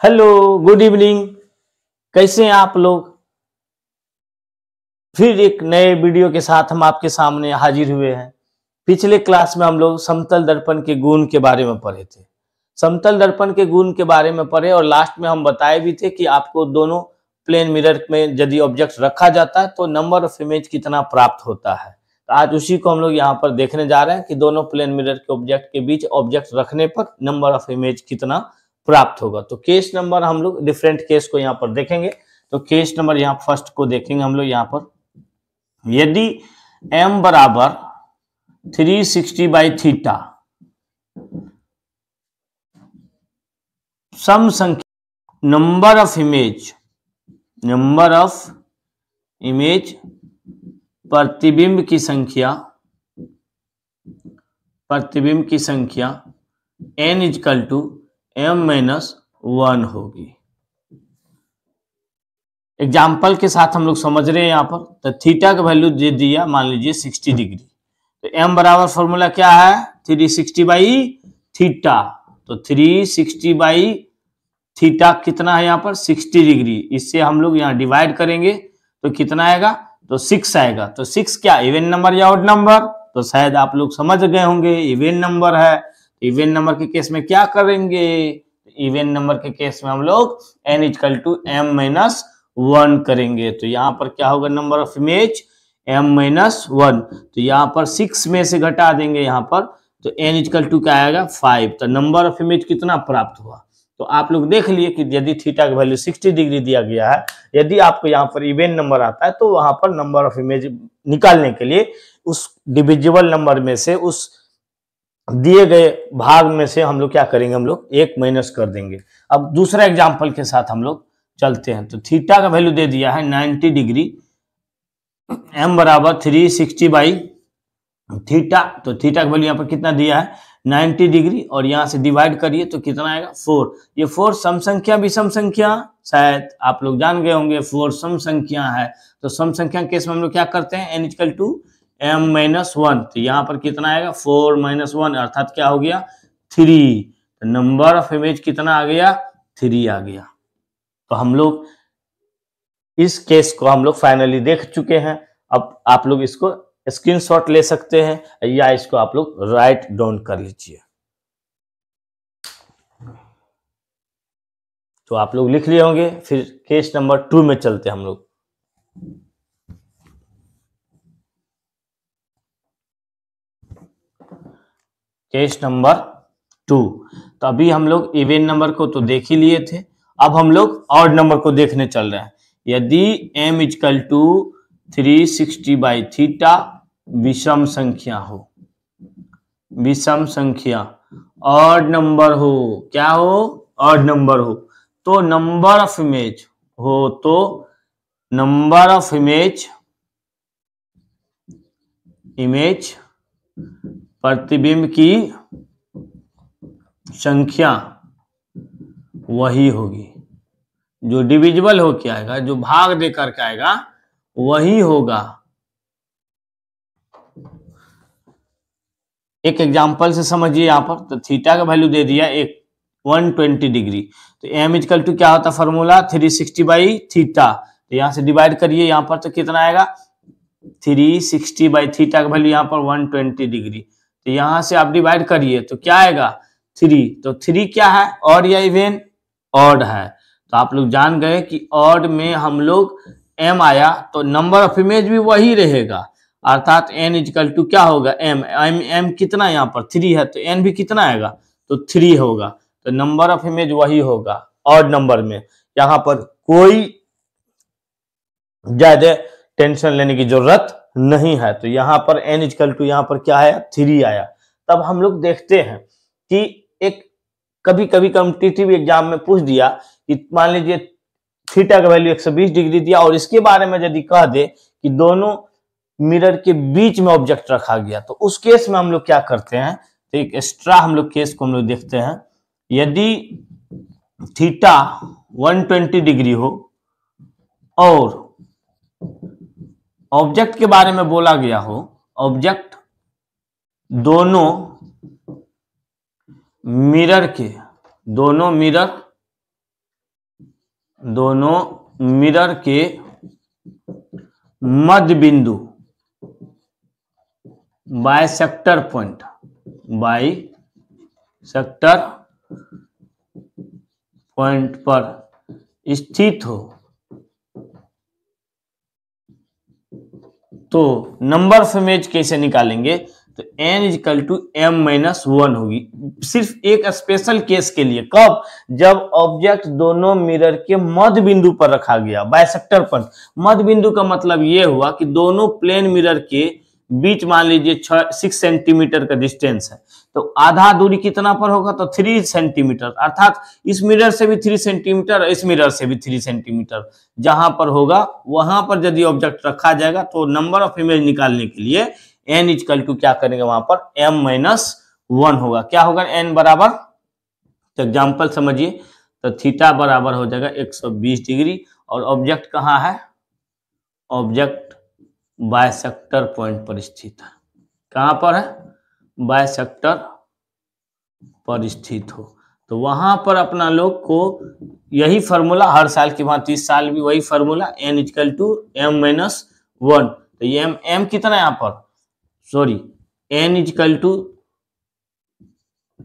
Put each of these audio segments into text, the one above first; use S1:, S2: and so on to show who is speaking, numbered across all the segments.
S1: Hello, good evening. कैसे हैं आप लोग? फिर एक नए वीडियो के साथ हम आपके सामने हाजिर हुए हैं। पिछले क्लास में हम लोग समतल दर्पण के गुण के बारे में पढ़े थे। समतल दर्पण के गुण के बारे में पढ़े और लास्ट में हम बताए भी थे कि आपको दोनों प्लेन मिरर में यदि ऑब्जेक्ट रखा जाता है तो नंबर ऑफ इमेज कितना प्राप्त होता है। तो आज उसी को हम लोग यहाँ पर देखने जा रहे हैं कि दोनों प्लेन मिरर के ऑब्जेक्ट के बीच ऑब्जेक्ट रखने पर नंबर ऑफ इमेज कितना प्राप्त होगा। तो केस नंबर हम लोग डिफरेंट केस को यहाँ पर देखेंगे। तो केस नंबर यहाँ फर्स्ट को देखेंगे हम लोग यहाँ पर। यदि m बराबर 360 बाई थीटा सम संख्या नंबर ऑफ इमेज प्रतिबिंब की संख्या n इजकल टू m-1 होगी। एग्जाम्पल के साथ हम लोग समझ रहे हैं यहाँ पर। तो थीटा का वैल्यू दे दिया, मान लीजिए 60 डिग्री। तो m बराबर फॉर्मूला क्या है? 360 बाई थीटा। तो 360 बाई थीटा कितना है यहाँ पर? 60 डिग्री। इससे हम लोग यहाँ डिवाइड करेंगे तो कितना आएगा? तो 6 आएगा। तो 6 क्या इवन नंबर या ऑड नंबर? तो शायद आप लोग समझ गए होंगे इवन नंबर है। इवन नंबर के केस में क्या करेंगे? इवन नंबर के केस में हम लोग n इक्वल टू m-1 करेंगे। तो यहाँ पर क्या होगा? Number of image m-1। तो यहाँ पर 6 में से घटा देंगे यहाँ पर, तो n इक्वल टू क्या आएगा? 5। तो नंबर ऑफ इमेज कितना प्राप्त हुआ? तो आप लोग देख लिए कि यदि थीटा का वैल्यू 60 डिग्री दिया गया है, यदि आपको यहाँ पर इवन नंबर आता है तो वहां पर नंबर ऑफ इमेज निकालने के लिए उस डिविजिबल नंबर में से, उस दिए गए भाग में से हम लोग क्या करेंगे? हम लोग 1 माइनस कर देंगे। अब दूसरा एग्जाम्पल के साथ हम लोग चलते हैं। तो थीटा का वैल्यू दे दिया है 90 डिग्री, m बराबर 360 बाई थीटा। तो थीटा का वैल्यू यहाँ पर कितना दिया है? 90 डिग्री। और यहाँ से डिवाइड करिए तो कितना आएगा? 4। ये 4 सम संख्या विषम संख्या, शायद आप लोग जान गए होंगे 4 सम संख्या है। तो सम संख्या केस में हम लोग क्या करते हैं? n equal to m-1। तो यहाँ पर कितना आएगा? 4-1 अर्थात क्या हो गया? 3। तो नंबर ऑफ इमेज कितना आ गया? 3 आ गया। तो हम लोग इस केस को हम लोग फाइनली देख चुके हैं। अब आप लोग इसको स्क्रीनशॉट ले सकते हैं या इसको आप लोग राइट डाउन कर लीजिए। तो आप लोग लिख लिए होंगे। फिर केस नंबर 2 में चलते हैं हम लोग। Case number 2। तो अभी हम लोग इवन नंबर को तो देख ही लिए थे, अब हम लोग ऑड नंबर को देखने चल रहे हैं। यदि m equal to 360 by theta विषम संख्या हो, विषम संख्या ऑड नंबर हो, क्या हो? ऑड नंबर हो, तो नंबर ऑफ इमेज हो, तो नंबर ऑफ इमेज प्रतिबिंब की संख्या वही होगी। जो डिविजिबल हो के आएगा, जो भाग देकर के आएगा, वही होगा। एक एग्जांपल से समझिए यहाँ पर। तो थीटा का वैल्यू दे दिया 120 डिग्री। तो m इक्वल टू क्या होता है? Formula 360 by theta. तो यहाँ से डिवाइड करिए यहाँ पर, तो कितना आएगा? 360 बाई थीटा का वैल्यू यहाँ पर 120 डिग्री। तो यहाँ से आप डिवाइड करिए तो क्या आएगा? 3। तो 3 क्या है? ऑड या इवन? ऑड है। तो आप लोग जान गए कि ऑड में हम लोग m आया तो नंबर ऑफ इमेज भी वही रहेगा, अर्थात n इक्वल टू क्या होगा? m कितना यहाँ पर? 3 है, तो n भी कितना आएगा? तो 3 होगा। तो नंबर ऑफ इमेज वही होगा ऑड नंबर में। यहाँ पर कोई ज्यादा टेंशन लेने की जरूरत नहीं है। तो यहाँ पर n इक्वल टू यहाँ पर क्या आया? 3 आया। तब हम लोग देखते हैं कि एक कभी कभी कॉम्पिटिटिव एग्जाम में पूछ दिया कि मान लीजिए थीटा का वैल्यू 120 डिग्री दिया और इसके बारे में यदि कह दे कि दोनों मिरर के बीच में ऑब्जेक्ट रखा गया, तो उस केस में हम लोग क्या करते हैं? तो एक एक्स्ट्रा हम लोग केस को हम लोग देखते हैं। यदि थीटा 120 डिग्री हो और ऑब्जेक्ट के बारे में बोला गया हो, ऑब्जेक्ट दोनों मिरर दोनों मिरर के मध्य बिंदु बाइसेक्टर पॉइंट, बाइसेक्टर पॉइंट पर स्थित हो तो नंबर ऑफ इमेज कैसे निकालेंगे? तो n equal to m minus 1 होगी। सिर्फ एक स्पेशल केस के लिए, कब? जब ऑब्जेक्ट दोनों मिरर के मध्य बिंदु पर रखा गया, बाइसेक्टर पॉइंट। मध्य बिंदु का मतलब यह हुआ कि दोनों प्लेन मिरर के बीच मान लीजिए 6 सेंटीमीटर का डिस्टेंस है, तो आधा दूरी कितना पर होगा? तो 3 सेंटीमीटर, अर्थात इस मिरर से भी 3 सेंटीमीटर, इस मिरर से भी 3 सेंटीमीटर जहां पर होगा वहां पर यदि ऑब्जेक्ट रखा जाएगा तो नंबर ऑफ इमेज निकालने के लिए n इजकल टू क्या करेंगे वहां पर m माइनस 1 होगा। क्या होगा? n बराबर, तो एग्जाम्पल समझिए, तो थीटा बराबर हो जाएगा 120 डिग्री और ऑब्जेक्ट कहाँ है? ऑब्जेक्ट बाइसेक्टर पॉइंट पर स्थित है। कहां पर है? बाइसेक्टर पर स्थित हो तो वहां पर अपना लोग को यही फॉर्मूला हर साल की भांति इस साल भी वही formula n equal to m minus 1। तो ये m कितना है यहाँ पर? Sorry, n equal to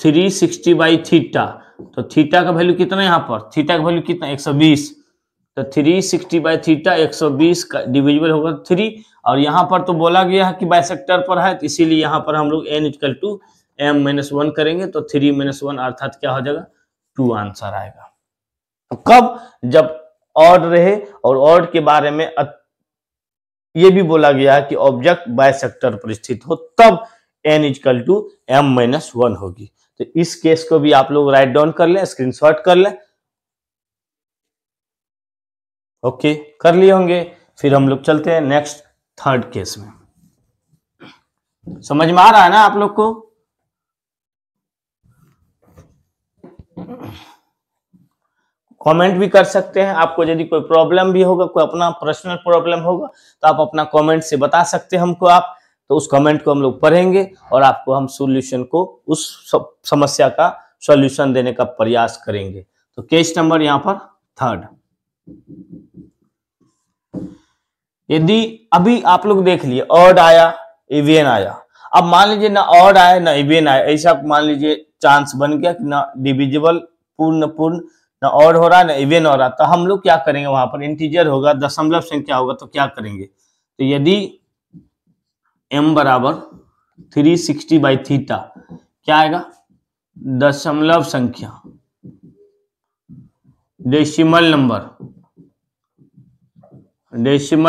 S1: 360 by theta. तो थीटा का वैल्यू कितना है यहाँ पर? थीटा का वैल्यू कितना? 120। तो 360 बाई थीटा 120 का डिविजिबल होगा 3, और यहाँ पर तो बोला गया है कि बाइसेक्टर पर है, तो इसीलिए यहाँ पर हम लोग n equal to m minus 1 करेंगे, तो 3 माइनस 1 अर्थात क्या हो जाएगा? 2 आंसर आएगा। तो कब? जब ऑड रहे, और ऑड के बारे में ये भी बोला गया है कि ऑब्जेक्ट बाइसेक्टर पर स्थित हो, तब n equal to m minus 1 होगी। तो इस केस को भी आप लोग राइट डाउन कर लें, स्क्रीनशॉट कर लें। ओके, कर लिए होंगे। फिर हम लोग चलते हैं नेक्स्ट थर्ड केस में। समझ में आ रहा है ना आप लोग को? कमेंट भी कर सकते हैं। आपको यदि कोई प्रॉब्लम भी होगा, कोई अपना पर्सनल प्रॉब्लम होगा, तो आप अपना कमेंट से बता सकते हैं हमको। आप तो उस कमेंट को हम लोग पढ़ेंगे और आपको हम सॉल्यूशन को, उस समस्या का सॉल्यूशन देने का प्रयास करेंगे। तो केस नंबर यहाँ पर थर्ड। यदि अभी आप लोग देख लिए ऑड आया, इवन आया, अब मान लीजिए ना ऑड आया ना इवन आया, ऐसा मान लीजिए चांस बन गया कि ना डिविजिबल पूर्ण ना ऑड हो रहा है ना इवन हो रहा, तो हम लोग क्या करेंगे? वहां पर इंटीजर होगा, दशमलव संख्या होगा, तो क्या करेंगे? तो यदि m बराबर 360 बाई थीटा, क्या आएगा? दशमलव संख्या, डेसिमल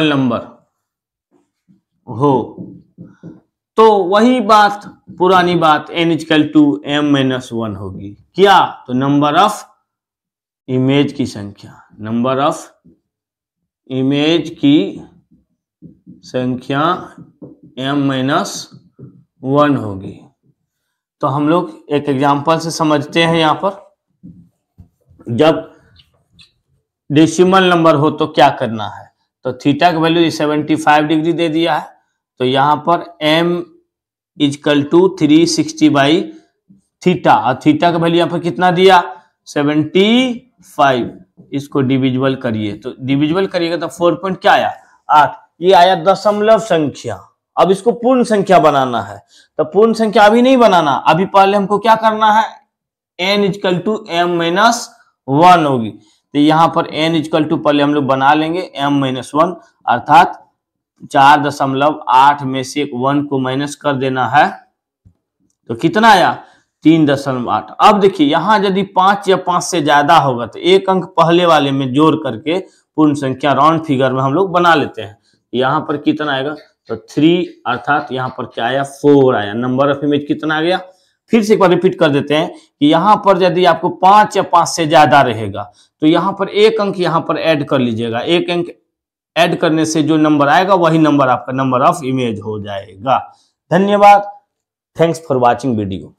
S1: नंबर हो, तो वही बात, पुरानी बात, n equal to m minus 1 होगी। क्या? तो नंबर ऑफ इमेज की संख्या, नंबर ऑफ इमेज की संख्या m माइनस 1 होगी। तो हम लोग एक एग्जांपल से समझते हैं। यहां पर जब डेसिमल नंबर हो तो क्या करना है? तो थीटा का वैल्यू 75 डिग्री दे दिया है, तो यहां पर m equal to 360 by theta, और थीटा का वैल्यू यहां पर कितना दिया? 75। इसको डिविजिबल करिए, तो डिविजिबल करिएगा तो 4 पॉइंट क्या आया? 8। ये आया दशमलव संख्या। अब इसको पूर्ण संख्या बनाना है, तो पूर्ण संख्या अभी नहीं बनाना, अभी पहले हमको क्या करना है? n equal to m minus 1 होगी। तो यहाँ पर n इजकल टू पहले हम लोग बना लेंगे m माइनस 1, अर्थात 4.8 में से 1 को माइनस कर देना है, तो कितना आया? 3.8। अब देखिए यहाँ यदि 5 या 5 से ज्यादा होगा तो एक अंक पहले वाले में जोड़ करके पूर्ण संख्या राउंड फिगर में हम लोग बना लेते हैं। यहाँ पर कितना आएगा? तो 3, अर्थात यहाँ पर क्या आया? 4 आया। नंबर ऑफ इमेज कितना आ गया? फिर से एक बार रिपीट कर देते हैं कि यहाँ पर यदि आपको 5 या 5 से ज्यादा रहेगा तो यहाँ पर एक अंक यहाँ पर ऐड कर लीजिएगा। एक अंक ऐड करने से जो नंबर आएगा वही नंबर आपका नंबर ऑफ इमेज हो जाएगा। धन्यवाद। Thanks for watching video.